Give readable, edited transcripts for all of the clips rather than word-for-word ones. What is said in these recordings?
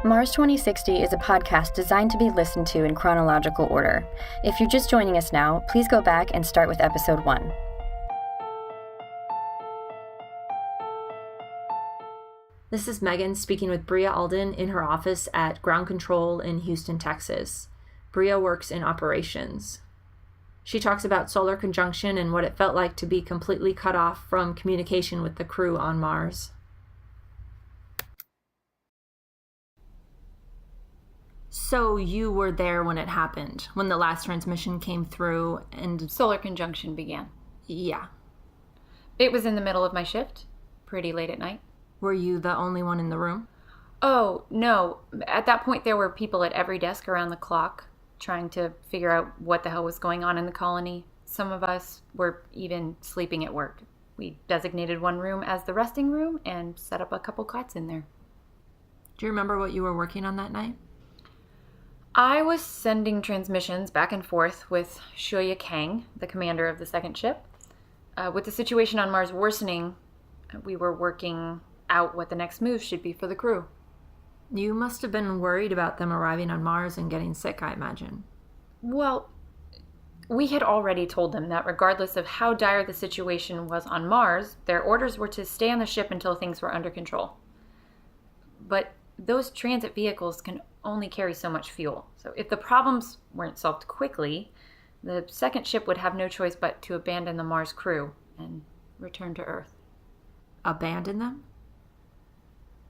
Mars 2060 is a podcast designed to be listened to in chronological order. If you're just joining us now, please go back and start with episode 1. This is Megan speaking with Bria Alden in her office at Ground Control in Houston, Texas. Bria works in operations. She talks about solar conjunction and what it felt like to be completely cut off from communication with the crew on Mars. So you were there when it happened, when the last transmission came through and... Solar conjunction began. Yeah. It was in the middle of my shift, pretty late at night. Were you the only one in the room? Oh, no. At that point, there were people at every desk around the clock trying to figure out what the hell was going on in the colony. Some of us were even sleeping at work. We designated one room as the resting room and set up a couple cots in there. Do you remember what you were working on that night? I was sending transmissions back and forth with Shuya Kang, the commander of the second ship. With the situation on Mars worsening, we were working out what the next move should be for the crew. You must have been worried about them arriving on Mars and getting sick, I imagine. Well, we had already told them that regardless of how dire the situation was on Mars, their orders were to stay on the ship until things were under control. But those transit vehicles can only carry so much fuel. So if the problems weren't solved quickly, the second ship would have no choice but to abandon the Mars crew and return to Earth. Abandon them?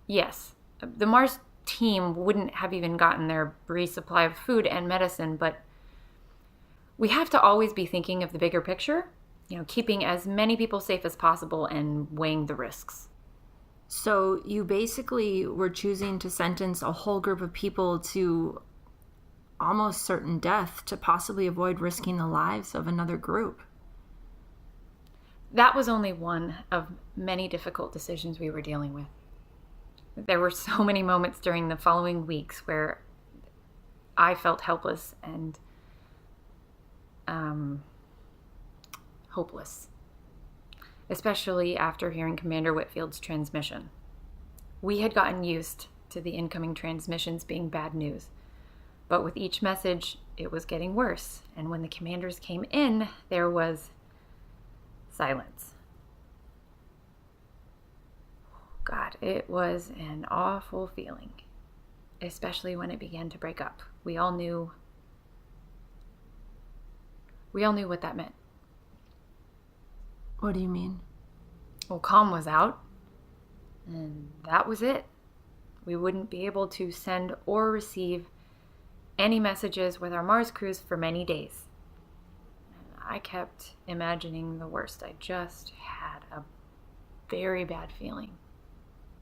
Yes. The Mars team wouldn't have even gotten their brief supply of food and medicine, but we have to always be thinking of the bigger picture, keeping as many people safe as possible and weighing the risks. So you basically were choosing to sentence a whole group of people to almost certain death to possibly avoid risking the lives of another group. That was only one of many difficult decisions we were dealing with. There were so many moments during the following weeks where I felt helpless and hopeless. Especially after hearing Commander Whitfield's transmission. We had gotten used to the incoming transmissions being bad news, but with each message, it was getting worse, and when the commanders came in, there was silence. God, it was an awful feeling, especially when it began to break up. We all knew what that meant. What do you mean? Well, comm was out, and that was it. We wouldn't be able to send or receive any messages with our Mars crews for many days. And I kept imagining the worst. I just had a very bad feeling.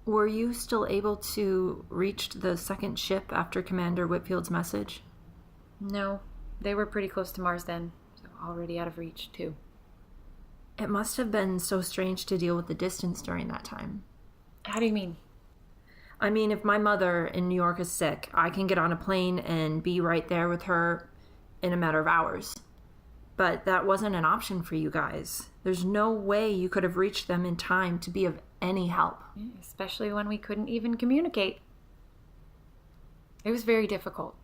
Were you still able to reach the second ship after Commander Whitfield's message? No, they were pretty close to Mars then, so already out of reach, too. It must have been so strange to deal with the distance during that time. How do you mean? I mean, if my mother in New York is sick, I can get on a plane and be right there with her in a matter of hours. But that wasn't an option for you guys. There's no way you could have reached them in time to be of any help. Especially when we couldn't even communicate. It was very difficult.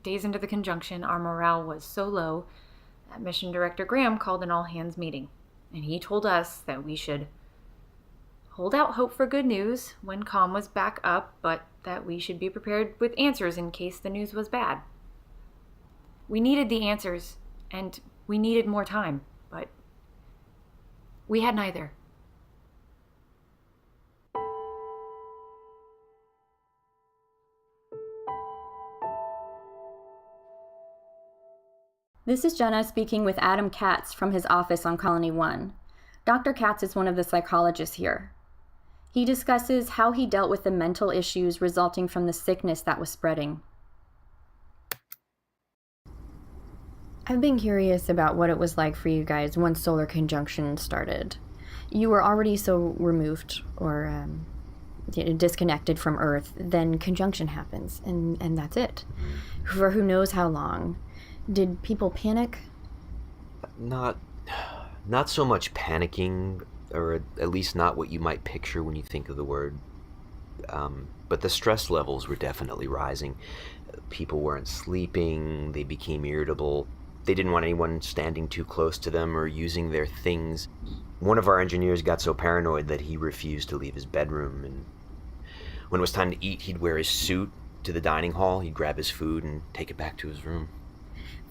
Days into the conjunction, our morale was so low that Mission Director Graham called an all-hands meeting. And he told us that we should hold out hope for good news when comm was back up, but that we should be prepared with answers in case the news was bad. We needed the answers, and we needed more time, but we had neither. This is Jenna speaking with Adam Katz from his office on Colony 1. Dr. Katz is one of the psychologists here. He discusses how he dealt with the mental issues resulting from the sickness that was spreading. I've been curious about what it was like for you guys once solar conjunction started. You were already so removed or disconnected from Earth, then conjunction happens, and that's it. For who knows how long. Did people panic? Not so much panicking, or at least not what you might picture when you think of the word. but the stress levels were definitely rising. People weren't sleeping, they became irritable. They didn't want anyone standing too close to them or using their things. One of our engineers got so paranoid that he refused to leave his bedroom, and when it was time to eat, he'd wear his suit to the dining hall, he'd grab his food and take it back to his room.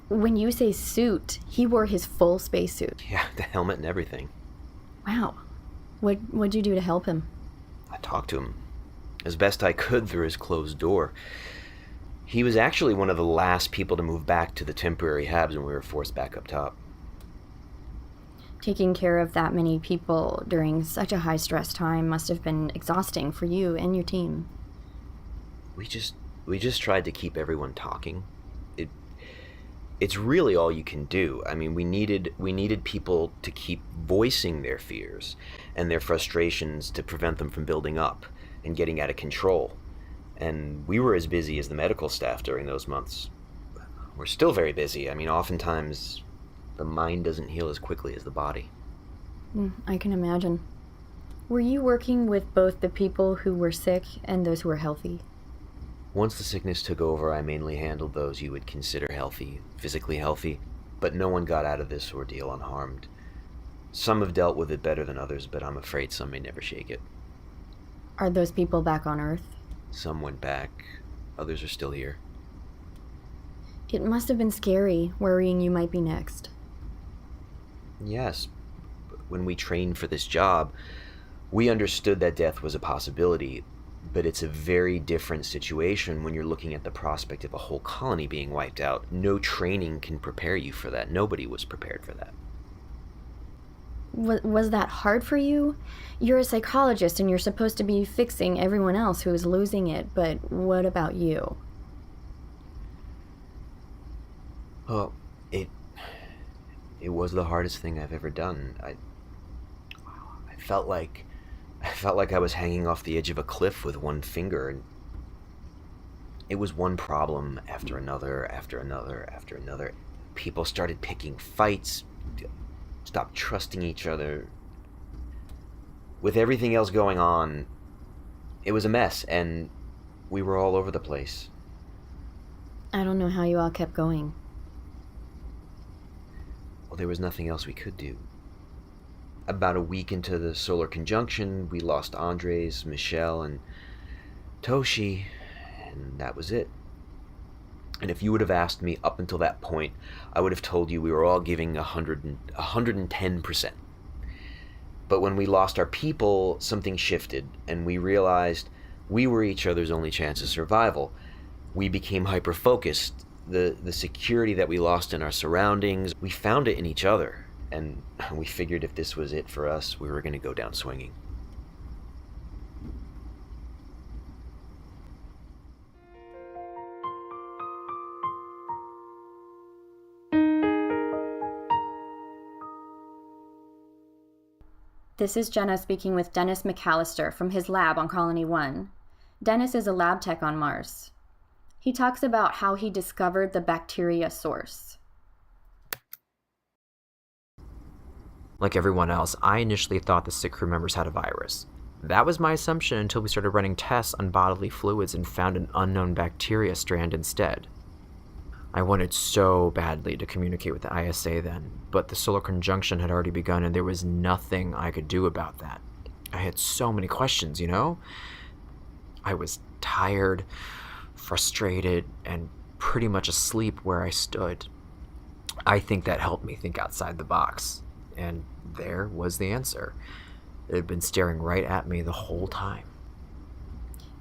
When you say suit, he wore his full spacesuit. Yeah, the helmet and everything. Wow. What'd you do to help him? I talked to him as best I could through his closed door. He was actually one of the last people to move back to the temporary habs when we were forced back up top. Taking care of that many people during such a high-stress time must have been exhausting for you and your team. We just tried to keep everyone talking. It's really all you can do. I mean, we needed people to keep voicing their fears and their frustrations to prevent them from building up and getting out of control. And we were as busy as the medical staff during those months. We're still very busy. I mean, oftentimes the mind doesn't heal as quickly as the body. I can imagine. Were you working with both the people who were sick and those who were healthy? Once the sickness took over, I mainly handled those you would consider healthy, physically healthy, but no one got out of this ordeal unharmed. Some have dealt with it better than others, but I'm afraid some may never shake it. Are those people back on Earth? Some went back, others are still here. It must have been scary, worrying you might be next. Yes, but when we trained for this job, we understood that death was a possibility, but it's a very different situation when you're looking at the prospect of a whole colony being wiped out. No training can prepare you for that. Nobody was prepared for that. Was that hard for you? You're a psychologist and you're supposed to be fixing everyone else who is losing it, but what about you? Well, it was the hardest thing I've ever done. I felt like I was hanging off the edge of a cliff with one finger, and it was one problem after another, after another, after another. People started picking fights, stopped trusting each other. With everything else going on, it was a mess, and we were all over the place. I don't know how you all kept going. Well, there was nothing else we could do. About a week into the solar conjunction, we lost Andres, Michelle, and Toshi, and that was it. And if you would have asked me up until that point, I would have told you we were all giving 110%. But when we lost our people, something shifted, and we realized we were each other's only chance of survival. We became hyper-focused. The security that we lost in our surroundings, we found it in each other. And we figured if this was it for us, we were going to go down swinging. This is Jenna speaking with Dennis McAllister from his lab on Colony 1. Dennis is a lab tech on Mars. He talks about how he discovered the bacteria source. Like everyone else, I initially thought the sick crew members had a virus. That was my assumption until we started running tests on bodily fluids and found an unknown bacteria strand instead. I wanted so badly to communicate with the ISA then, but the solar conjunction had already begun and there was nothing I could do about that. I had so many questions, you know? I was tired, frustrated, and pretty much asleep where I stood. I think that helped me think outside the box. And there was the answer. It had been staring right at me the whole time.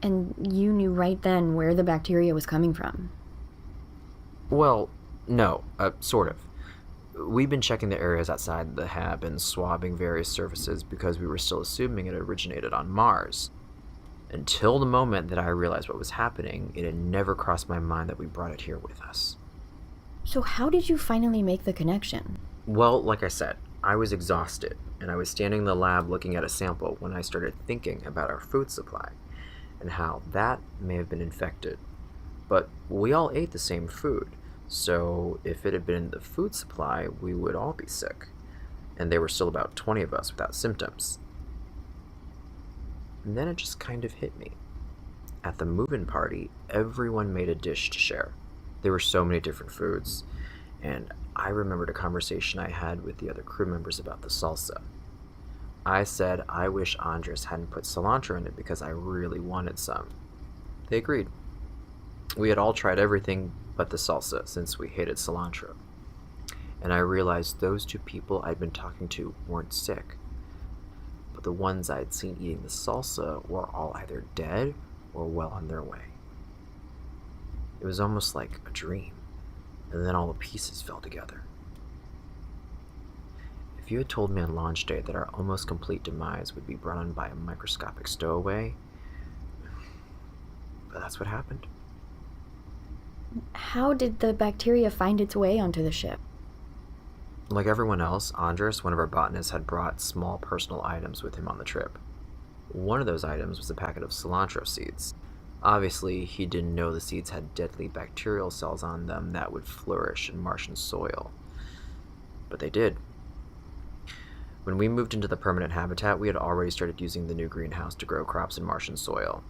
And you knew right then where the bacteria was coming from. Well, no, sort of. We'd been checking the areas outside the hab and swabbing various surfaces because we were still assuming it originated on Mars. Until the moment that I realized what was happening, it had never crossed my mind that we brought it here with us. So how did you finally make the connection? Well, like I said, I was exhausted, and I was standing in the lab looking at a sample when I started thinking about our food supply and how that may have been infected. But we all ate the same food, so if it had been the food supply, we would all be sick. And there were still about 20 of us without symptoms. And then it just kind of hit me. At the move-in party, everyone made a dish to share. There were so many different foods, and I remembered a conversation I had with the other crew members about the salsa. I said I wish Andres hadn't put cilantro in it because I really wanted some. They agreed. We had all tried everything but the salsa since we hated cilantro. And I realized those two people I'd been talking to weren't sick, but the ones I'd seen eating the salsa were all either dead or well on their way. It was almost like a dream, and then all the pieces fell together. If you had told me on launch day that our almost complete demise would be brought on by a microscopic stowaway, but that's what happened. How did the bacteria find its way onto the ship? Like everyone else, Andres, one of our botanists, had brought small personal items with him on the trip. One of those items was a packet of cilantro seeds. Obviously, he didn't know the seeds had deadly bacterial cells on them that would flourish in Martian soil. But they did. When we moved into the permanent habitat, we had already started using the new greenhouse to grow crops in Martian soil.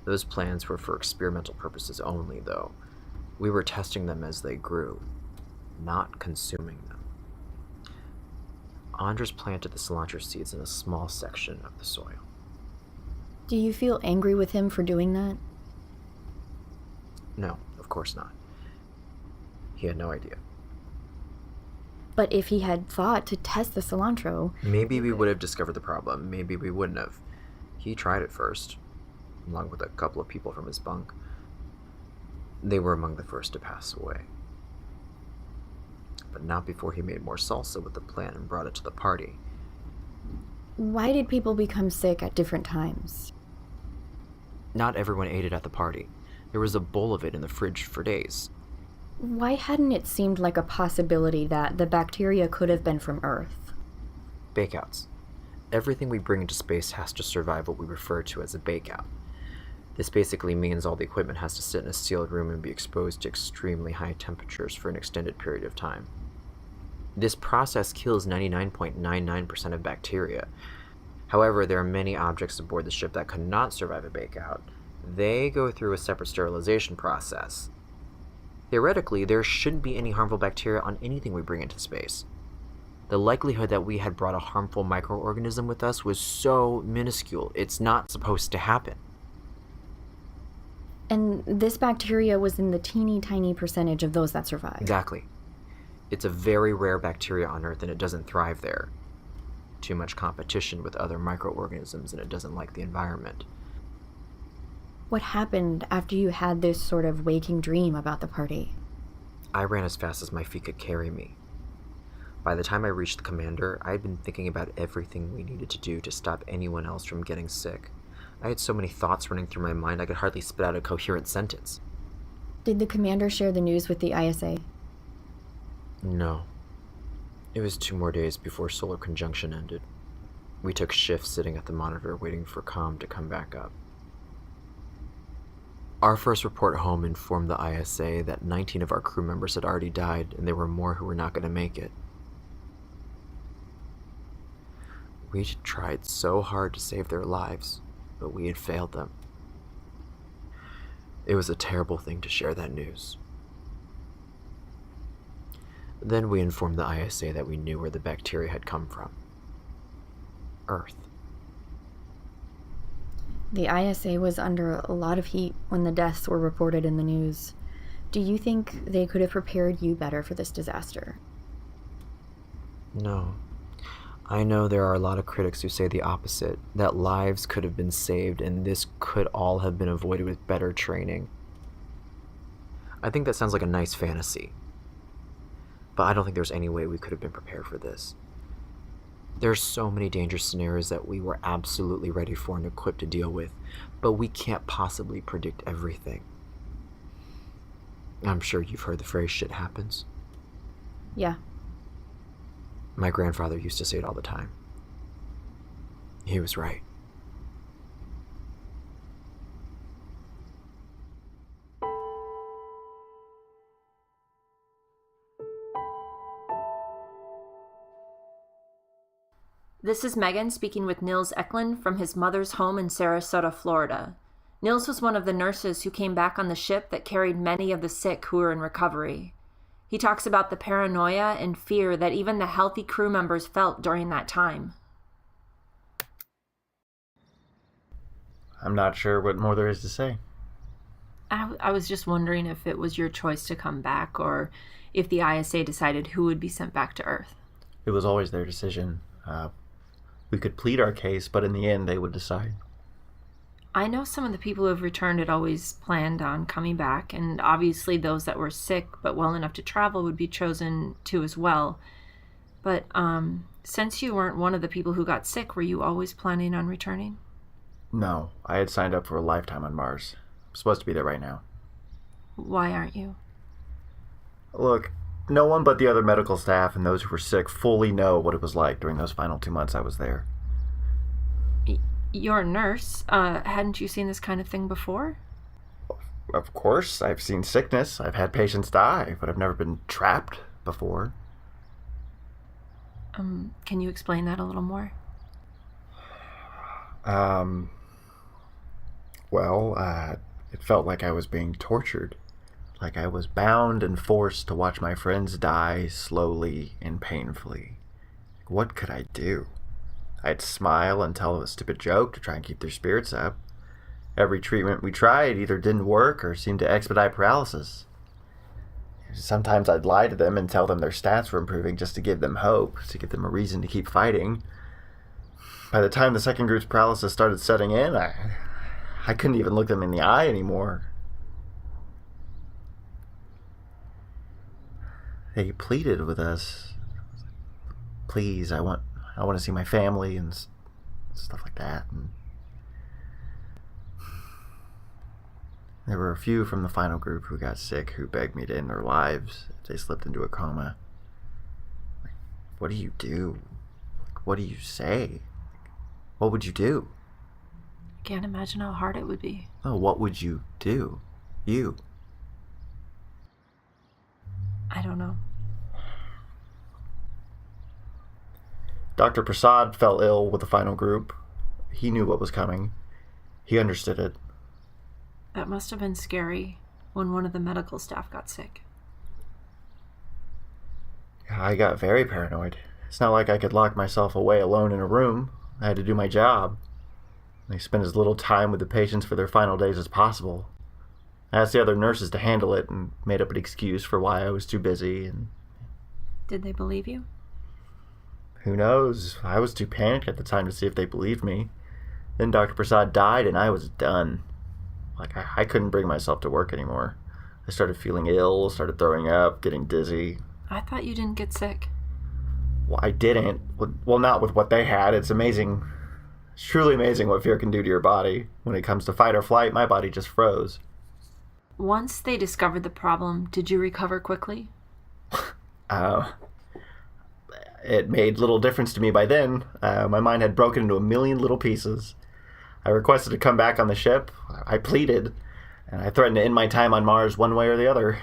Those plants were for experimental purposes only, though. We were testing them as they grew, not consuming them. Andres planted the cilantro seeds in a small section of the soil. Do you feel angry with him for doing that? No, of course not. He had no idea. But if he had thought to test the cilantro... Maybe we would have discovered the problem. Maybe we wouldn't have. He tried it first, along with a couple of people from his bunk. They were among the first to pass away. But not before he made more salsa with the plant and brought it to the party. Why did people become sick at different times? Not everyone ate it at the party. There was a bowl of it in the fridge for days. Why hadn't it seemed like a possibility that the bacteria could have been from Earth? Bakeouts. Everything we bring into space has to survive what we refer to as a bakeout. This basically means all the equipment has to sit in a sealed room and be exposed to extremely high temperatures for an extended period of time. This process kills 99.99% of bacteria. However, there are many objects aboard the ship that could not survive a bakeout. They go through a separate sterilization process. Theoretically, there shouldn't be any harmful bacteria on anything we bring into space. The likelihood that we had brought a harmful microorganism with us was so minuscule, it's not supposed to happen. And this bacteria was in the teeny tiny percentage of those that survived. Exactly. It's a very rare bacteria on Earth and it doesn't thrive there. Too much competition with other microorganisms and it doesn't like the environment. What happened after you had this sort of waking dream about the party? I ran as fast as my feet could carry me. By the time I reached the commander, I had been thinking about everything we needed to do to stop anyone else from getting sick. I had so many thoughts running through my mind I could hardly spit out a coherent sentence. Did the commander share the news with the ISA? No. It was 2 more days before solar conjunction ended. We took shifts sitting at the monitor waiting for comm to come back up. Our first report home informed the ISA that 19 of our crew members had already died and there were more who were not going to make it. We had tried so hard to save their lives, but we had failed them. It was a terrible thing to share that news. Then we informed the ISA that we knew where the bacteria had come from. Earth. The ISA was under a lot of heat when the deaths were reported in the news. Do you think they could have prepared you better for this disaster? No. I know there are a lot of critics who say the opposite, that lives could have been saved and this could all have been avoided with better training. I think that sounds like a nice fantasy. But I don't think there's any way we could have been prepared for this. There are so many dangerous scenarios that we were absolutely ready for and equipped to deal with, but we can't possibly predict everything. I'm sure you've heard the phrase, shit happens. Yeah. My grandfather used to say it all the time. He was right. This is Megan speaking with Nils Eklund from his mother's home in Sarasota, Florida. Nils was one of the nurses who came back on the ship that carried many of the sick who were in recovery. He talks about the paranoia and fear that even the healthy crew members felt during that time. I'm not sure what more there is to say. I was just wondering if it was your choice to come back, or if the ISA decided who would be sent back to Earth. It was always their decision. We could plead our case, but in the end, they would decide. I know some of the people who have returned had always planned on coming back, and obviously those that were sick but well enough to travel would be chosen too as well. But since you weren't one of the people who got sick, were you always planning on returning? No, I had signed up for a lifetime on Mars. I'm supposed to be there right now. Why aren't you? Look, no one but the other medical staff and those who were sick fully know what it was like during those final 2 months I was there. You're a nurse. Hadn't you seen this kind of thing before? Of course, I've seen sickness. I've had patients die, but I've never been trapped before. Can you explain that a little more? It felt like I was being tortured. Like I was bound and forced to watch my friends die slowly and painfully. What could I do? I'd smile and tell a stupid joke to try and keep their spirits up. Every treatment we tried either didn't work or seemed to expedite paralysis. Sometimes I'd lie to them and tell them their stats were improving just to give them hope, to give them a reason to keep fighting. By the time the second group's paralysis started setting in, I couldn't even look them in the eye anymore. They pleaded with us. Please, I want to see my family and stuff like that. And there were a few from the final group who got sick who begged me to end their lives if they slipped into a coma. What do you do? What do you say? What would you do? I can't imagine how hard it would be. Oh, what would you do? You. I don't know. Dr. Prasad fell ill with the final group. He knew what was coming. He understood it. That must have been scary when one of the medical staff got sick. I got very paranoid. It's not like I could lock myself away alone in a room. I had to do my job. I spent as little time with the patients for their final days as possible. I asked the other nurses to handle it and made up an excuse for why I was too busy. And Did they believe you? who knows? I was too panicked at the time to see if they believed me. Then Dr. Prasad died and I was done. I couldn't bring myself to work anymore. I started feeling ill, started throwing up, getting dizzy. I thought you didn't get sick. Well, I didn't. Well, not with what they had. It's amazing. It's truly amazing what fear can do to your body. When it comes to fight or flight, my body just froze. Once they discovered the problem, did you recover quickly? It made little difference to me by then. My mind had broken into a million little pieces. I requested to come back on the ship. I pleaded, and I threatened to end my time on Mars one way or the other.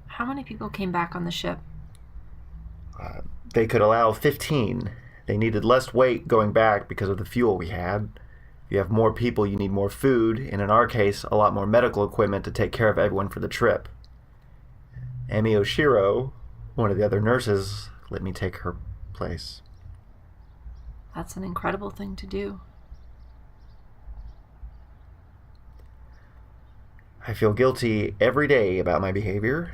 How many people came back on the ship? They could allow 15. They needed less weight going back because of the fuel we had. If you have more people, you need more food, and in our case, a lot more medical equipment to take care of everyone for the trip. Emi Oshiro, one of the other nurses, let me take her place. That's an incredible thing to do. I feel guilty every day about my behavior.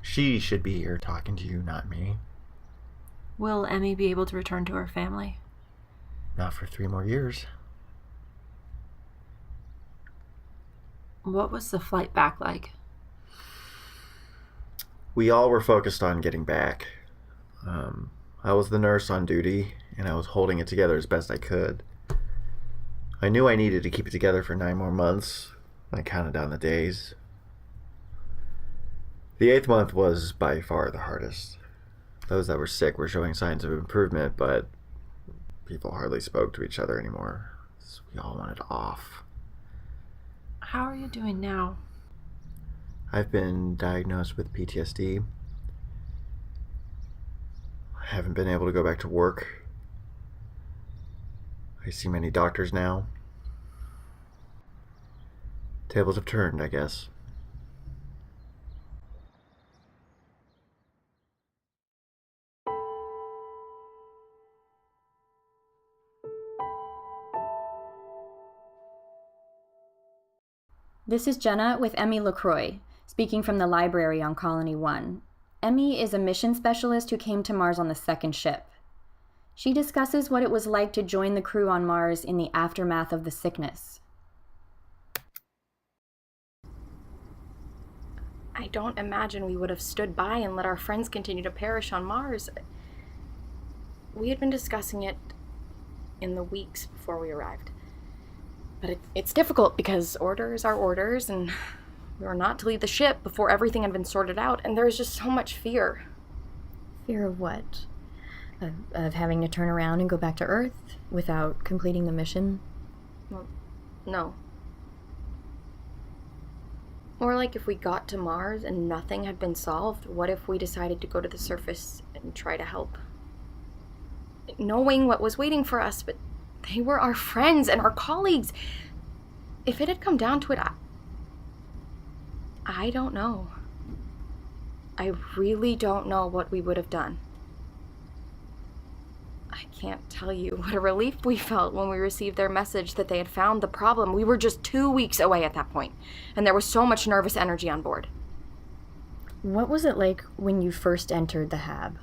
She should be here talking to you, not me. Will Emmy be able to return to her family? Not for 3 more years. What was the flight back like? We all were focused on getting back. I was the nurse on duty, and I was holding it together as best I could. I knew I needed to keep it together for 9 more months. I counted down the days. The 8th month was by far the hardest. Those that were sick were showing signs of improvement, but people hardly spoke to each other anymore. So we all wanted off. How are you doing now? I've been diagnosed with PTSD. I haven't been able to go back to work. I see many doctors now. Tables have turned, I guess. This is Jenna with Emmy LaCroix, speaking from the library on Colony 1. Emmy is a mission specialist who came to Mars on the second ship. She discusses what it was like to join the crew on Mars in the aftermath of the sickness. I don't imagine we would have stood by and let our friends continue to perish on Mars. We had been discussing it in the weeks before we arrived. But it's difficult because orders are orders, and we were not to leave the ship before everything had been sorted out, and there was just so much fear. Fear of what? Of having to turn around and go back to Earth without completing the mission? Well, no. Or like if we got to Mars and nothing had been solved, what if we decided to go to the surface and try to help? Knowing what was waiting for us, but they were our friends and our colleagues. If it had come down to it, I don't know. I really don't know what we would have done. I can't tell you what a relief we felt when we received their message that they had found the problem. We were just 2 weeks away at that point, and there was so much nervous energy on board. What was it like when you first entered the Hab?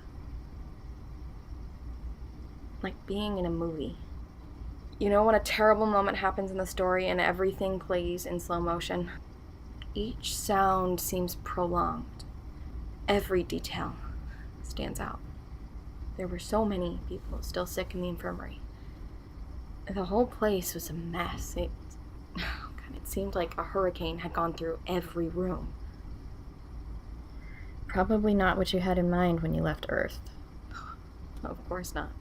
Like being in a movie. You know when a terrible moment happens in the story and everything plays in slow motion? Each sound seems prolonged. Every detail stands out. There were so many people still sick in the infirmary. The whole place was a mess. It seemed like a hurricane had gone through every room. Probably not what you had in mind when you left Earth. Of course not.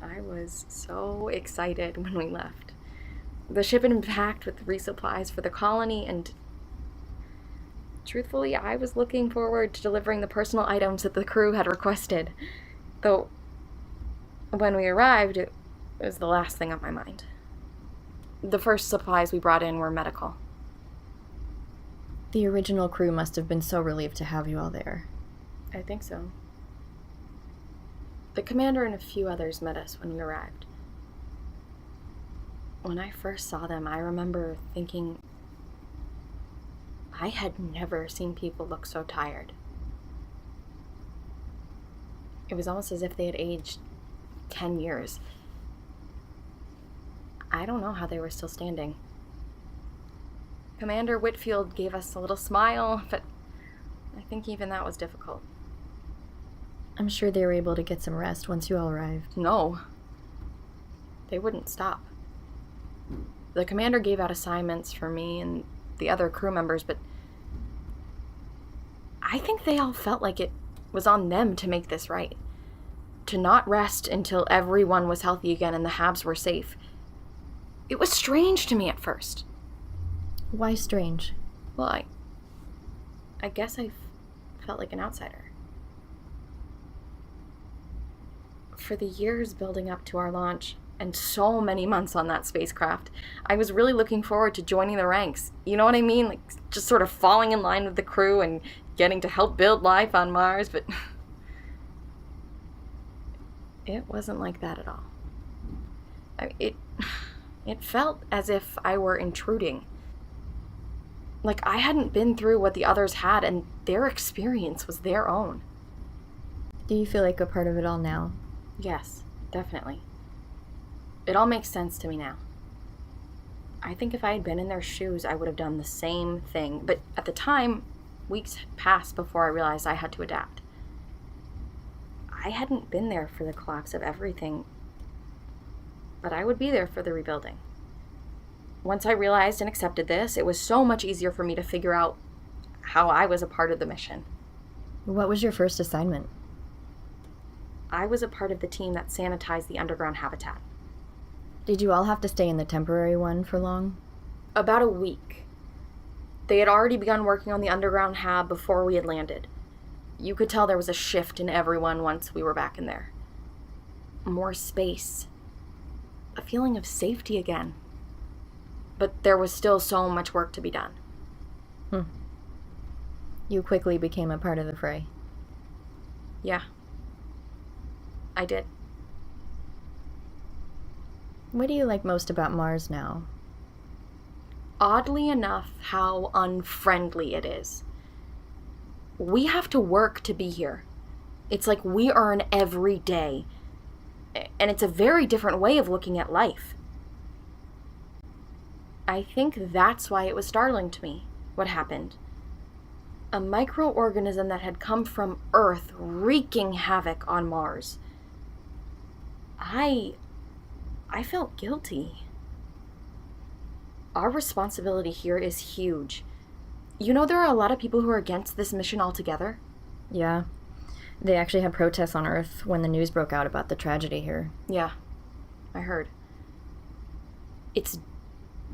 I was so excited when we left. The ship had been packed with resupplies for the colony, and truthfully, I was looking forward to delivering the personal items that the crew had requested. Though, when we arrived, it was the last thing on my mind. The first supplies we brought in were medical. The original crew must have been so relieved to have you all there. I think so. The commander and a few others met us when we arrived. When I first saw them, I remember thinking I had never seen people look so tired. It was almost as if they had aged 10 years. I don't know how they were still standing. Commander Whitfield gave us a little smile, but I think even that was difficult. I'm sure they were able to get some rest once you all arrived. No. They wouldn't stop. The commander gave out assignments for me and the other crew members, but I think they all felt like it was on them to make this right. To not rest until everyone was healthy again and the Habs were safe. It was strange to me at first. Why strange? Well, I guess I felt like an outsider. For the years building up to our launch, and so many months on that spacecraft, I was really looking forward to joining the ranks. You know what I mean? Like, just sort of falling in line with the crew and getting to help build life on Mars, but it wasn't like that at all. It felt as if I were intruding. Like I hadn't been through what the others had, and their experience was their own. Do you feel like a part of it all now? Yes, definitely. It all makes sense to me now. I think if I had been in their shoes, I would have done the same thing. But at the time, weeks had passed before I realized I had to adapt. I hadn't been there for the collapse of everything, but I would be there for the rebuilding. Once I realized and accepted this, it was so much easier for me to figure out how I was a part of the mission. What was your first assignment? I was a part of the team that sanitized the underground habitat. Did you all have to stay in the temporary one for long? About a week. They had already begun working on the underground hab before we had landed. You could tell there was a shift in everyone once we were back in there. More space. A feeling of safety again. but there was still so much work to be done. You quickly became a part of the fray. Yeah. I did. What do you like most about Mars now? Oddly enough, how unfriendly it is. We have to work to be here. It's like we earn every day. And it's a very different way of looking at life. I think that's why it was startling to me, what happened. A microorganism that had come from Earth wreaking havoc on Mars. I felt guilty. Our responsibility here is huge. You know, there are a lot of people who are against this mission altogether. Yeah. They actually had protests on Earth when the news broke out about the tragedy here. Yeah, I heard. It's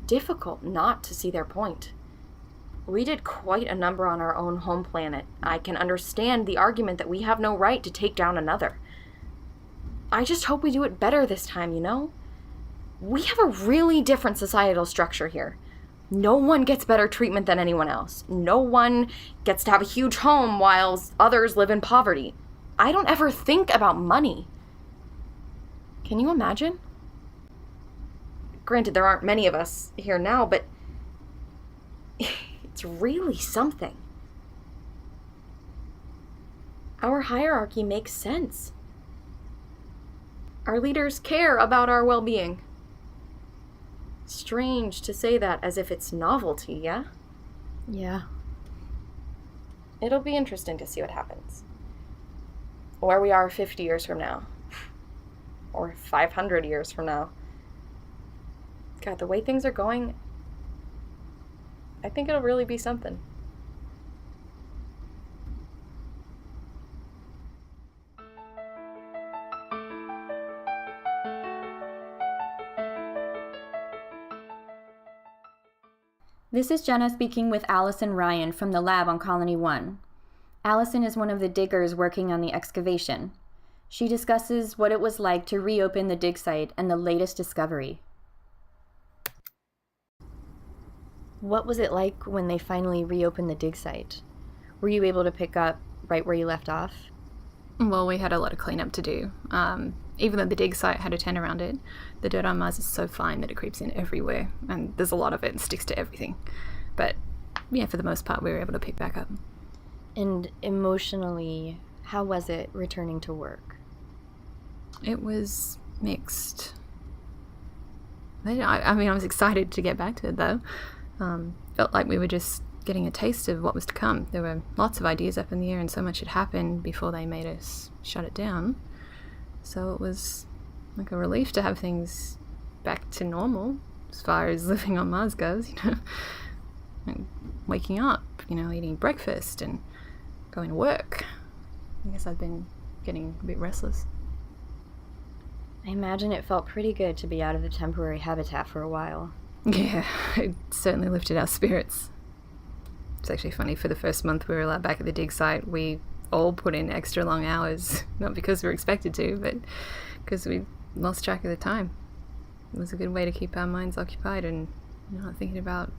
difficult not to see their point. We did quite a number on our own home planet. I can understand the argument that we have no right to take down another. I just hope we do it better this time, you know? We have a really different societal structure here. No one gets better treatment than anyone else. No one gets to have a huge home while others live in poverty. I don't ever think about money. Can you imagine? Granted, there aren't many of us here now, but it's really something. Our hierarchy makes sense. Our leaders care about our well-being. Strange to say that as if it's novelty, yeah? Yeah. It'll be interesting to see what happens. Where we are 50 years from now. Or 500 years from now. God, the way things are going, I think it'll really be something. This is Jenna speaking with Allison Ryan from the lab on Colony 1. Allison is one of the diggers working on the excavation. She discusses what it was like to reopen the dig site and the latest discovery. What was it like when they finally reopened the dig site? Were you able to pick up right where you left off? Well, we had a lot of cleanup to do. Even though the dig site had a tent around it, the dirt on Mars is so fine that it creeps in everywhere, and there's a lot of it and sticks to everything. But yeah, for the most part, we were able to pick back up. And emotionally, how was it returning to work? It was mixed. I mean, I was excited to get back to it, though. Felt like we were just getting a taste of what was to come. There were lots of ideas up in the air, and so much had happened before they made us shut it down. So it was like a relief to have things back to normal as far as living on Mars goes, you know. And waking up, you know, eating breakfast and going to work. I guess I've been getting a bit restless. I imagine it felt pretty good to be out of the temporary habitat for a while. Yeah, it certainly lifted our spirits. It's actually funny, for the first month we were allowed back at the dig site, we all put in extra long hours, not because we were expected to, but because we lost track of the time. It was a good way to keep our minds occupied and not thinking about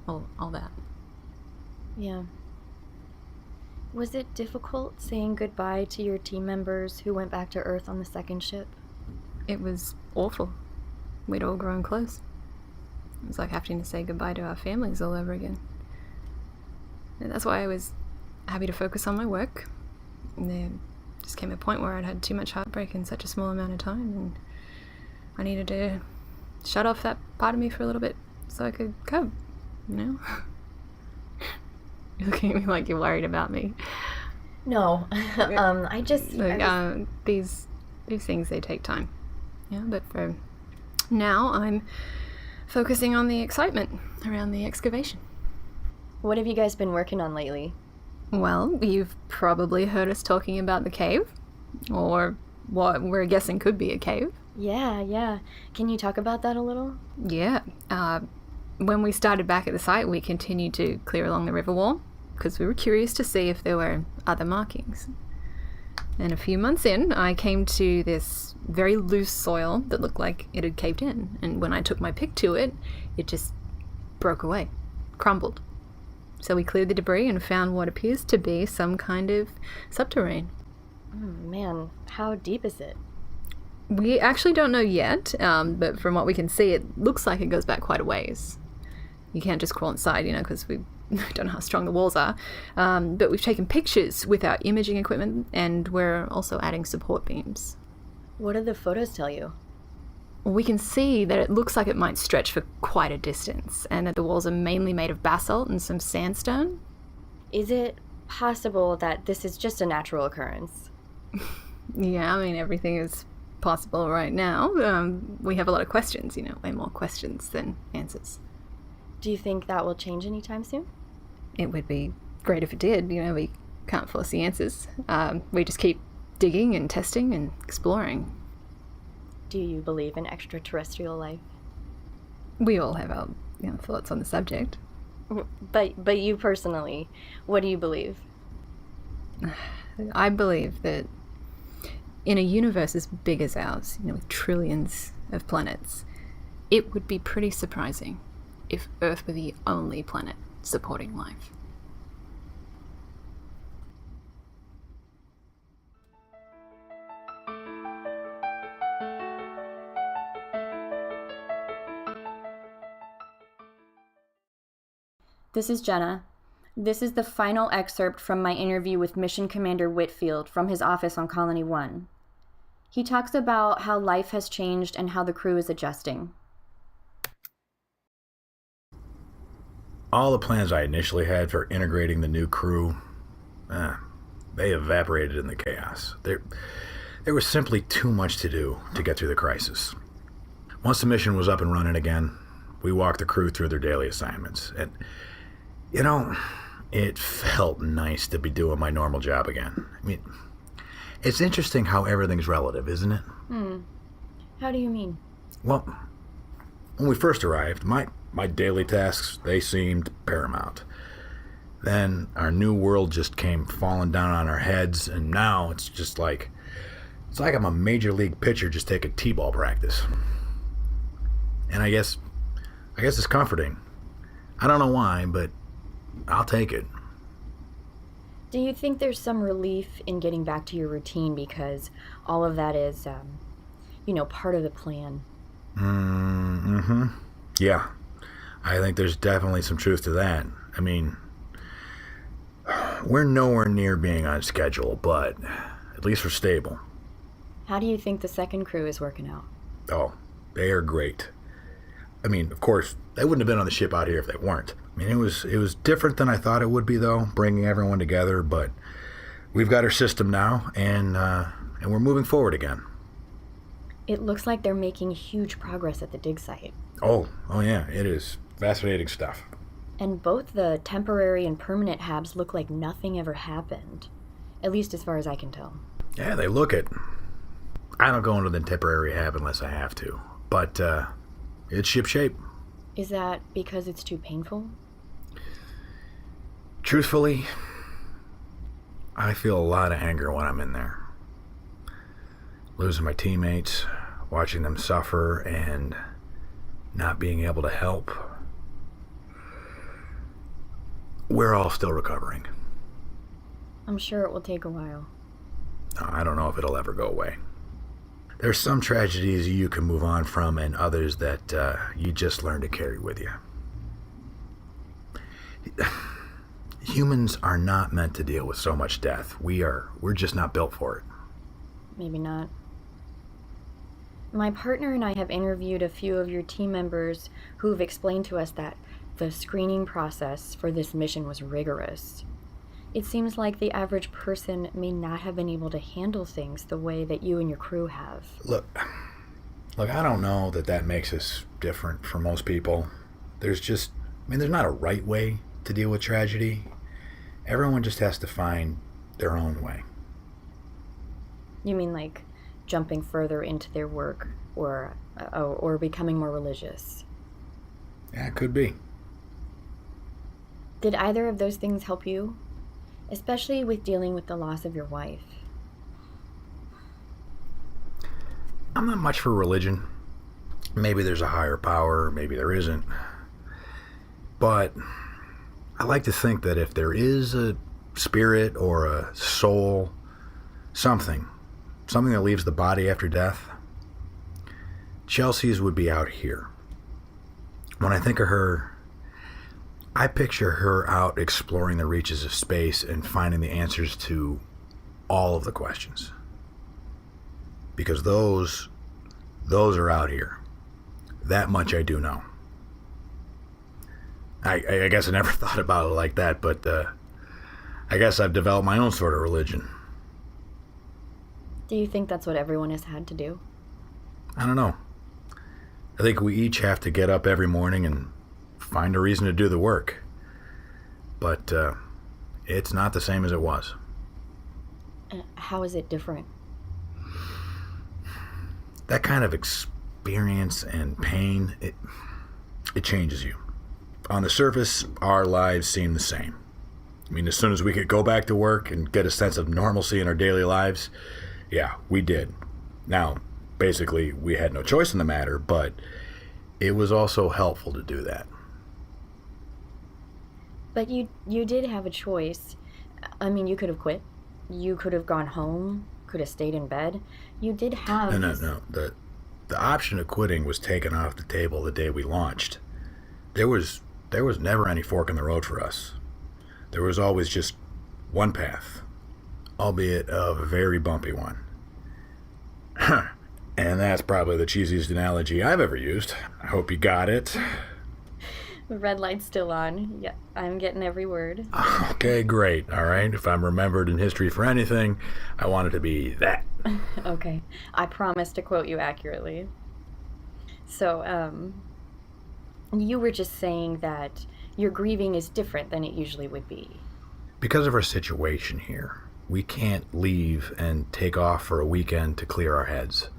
all that. Yeah. Was it difficult saying goodbye to your team members who went back to Earth on the second ship? It was awful. We'd all grown close. It was like having to say goodbye to our families all over again. And that's why I was happy to focus on my work. And there just came a point where I'd had too much heartbreak in such a small amount of time, and I needed to shut off that part of me for a little bit so I could cope, you know? You're looking at me like you're worried about me. No. I just... These things, they take time. Yeah, but for now, I'm focusing on the excitement around the excavation. What have you guys been working on lately? Well, you've probably heard us talking about the cave, or what we're guessing could be a cave. Yeah. Can you talk about that a little? Yeah. When we started back at the site, we continued to clear along the river wall, because we were curious to see if there were other markings. And a few months in, I came to this very loose soil that looked like it had caved in. And when I took my pick to it, it just broke away, crumbled. So we cleared the debris and found what appears to be some kind of subterrane. Oh, man, how deep is it? We actually don't know yet, but from what we can see, it looks like it goes back quite a ways. You can't just crawl inside, because we don't know how strong the walls are. But we've taken pictures with our imaging equipment, and we're also adding support beams. What do the photos tell you? We can see that it looks like it might stretch for quite a distance, and that the walls are mainly made of basalt and some sandstone. Is it possible that this is just a natural occurrence? Yeah, everything is possible right now. We have a lot of questions, way more questions than answers. Do you think that will change anytime soon? It would be great if it did. We can't force the answers. We just keep digging and testing and exploring. Do you believe in extraterrestrial life? We all have our thoughts on the subject. But you personally, what do you believe? I believe that in a universe as big as ours, with trillions of planets, it would be pretty surprising if Earth were the only planet supporting life. This is Jenna. This is the final excerpt from my interview with Mission Commander Whitfield from his office on Colony 1. He talks about how life has changed and how the crew is adjusting. All the plans I initially had for integrating the new crew, they evaporated in the chaos. There was simply too much to do to get through the crisis. Once the mission was up and running again, we walked the crew through their daily assignments. And, it felt nice to be doing my normal job again. It's interesting how everything's relative, isn't it? How do you mean? Well, when we first arrived, my daily tasks, they seemed paramount. Then our new world just came falling down on our heads, and now it's just like I'm a major league pitcher just taking t-ball practice. And I guess it's comforting. I don't know why, but I'll take it. Do you think there's some relief in getting back to your routine because all of that is, part of the plan? Yeah. I think there's definitely some truth to that. We're nowhere near being on schedule, but at least we're stable. How do you think the second crew is working out? Oh, they are great. Of course, they wouldn't have been on the ship out here if they weren't. It was different than I thought it would be, though, bringing everyone together, but we've got our system now, and we're moving forward again. It looks like they're making huge progress at the dig site. Oh yeah, it is. Fascinating stuff. And both the temporary and permanent habs look like nothing ever happened. At least as far as I can tell. Yeah, they look it. I don't go into the temporary hab unless I have to, but it's shipshape. Is that because it's too painful? Truthfully, I feel a lot of anger when I'm in there. Losing my teammates, watching them suffer, and not being able to help. We're all still recovering. I'm sure it will take a while. I don't know if it'll ever go away. There's some tragedies you can move on from, and others that you just learn to carry with you. Humans are not meant to deal with so much death. We're just not built for it. Maybe not. My partner and I have interviewed a few of your team members who've explained to us that the screening process for this mission was rigorous. It seems like the average person may not have been able to handle things the way that you and your crew have. Look, I don't know that makes us different from most people. There's not a right way to deal with tragedy. Everyone just has to find their own way. You mean like jumping further into their work or becoming more religious? Yeah, it could be. Did either of those things help you? Especially with dealing with the loss of your wife. I'm not much for religion. Maybe there's a higher power, maybe there isn't. But I like to think that if there is a spirit or a soul, something that leaves the body after death, Chelsea's would be out here. When I think of her, I picture her out exploring the reaches of space and finding the answers to all of the questions. Because those are out here. That much I do know. I guess I never thought about it like that, but I guess I've developed my own sort of religion. Do you think that's what everyone has had to do? I don't know. I think we each have to get up every morning and find a reason to do the work. But it's not the same as it was. How is it different? That kind of experience and pain, it changes you. On the surface, our lives seem the same. I mean, as soon as we could go back to work and get a sense of normalcy in our daily lives, yeah, we did. Now, basically, we had no choice in the matter, but it was also helpful to do that. But you did have a choice. I mean, you could have quit. You could have gone home, could have stayed in bed. You did have... No. The option of quitting was taken off the table the day we launched. There was never any fork in the road for us. There was always just one path, albeit a very bumpy one. And that's probably the cheesiest analogy I've ever used. I hope you got it. The red light's still on. Yeah, I'm getting every word. Okay, great. All right. If I'm remembered in history for anything, I want it to be that. Okay. I promise to quote you accurately. So, you were just saying that your grieving is different than it usually would be. Because of our situation here, we can't leave and take off for a weekend to clear our heads.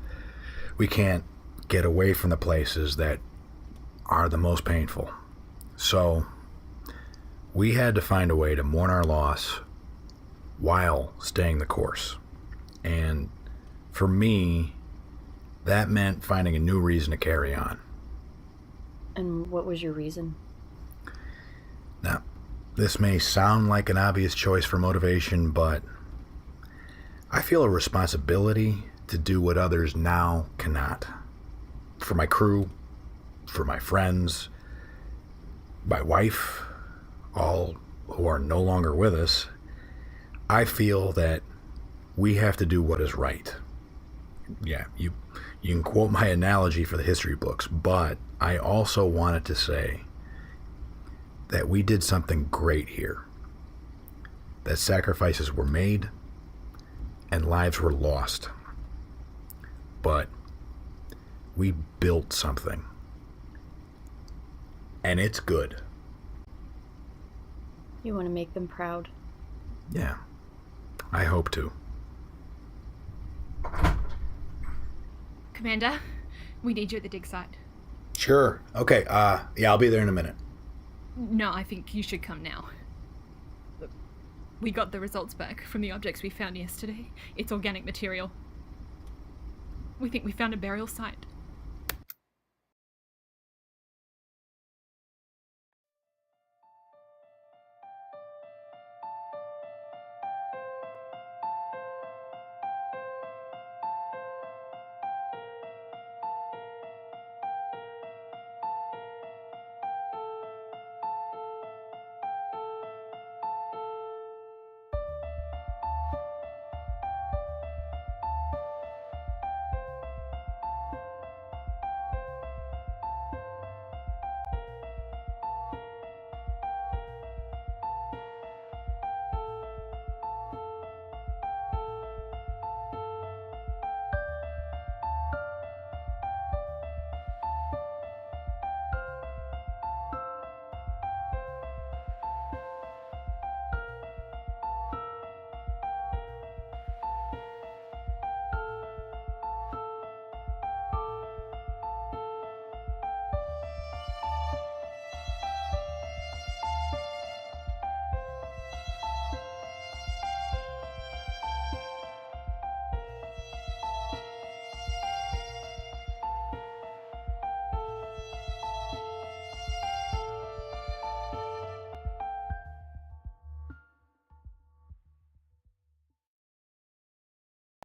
We can't get away from the places that are the most painful. So, we had to find a way to mourn our loss while staying the course. And for me, that meant finding a new reason to carry on. And what was your reason? Now, this may sound like an obvious choice for motivation, but I feel a responsibility to do what others now cannot. For my crew, for my friends, my wife, all who are no longer with us, I feel that we have to do what is right. Yeah, you can quote my analogy for the history books, but I also wanted to say that we did something great here. That sacrifices were made and lives were lost. But we built something. And it's good. You want to make them proud. Yeah, I hope to. Commander, we need you at the dig site. Sure. Okay, yeah, I'll be there in a minute. No, I think you should come now. Look, we got the results back from the objects we found yesterday. It's organic material. We think we found a burial site.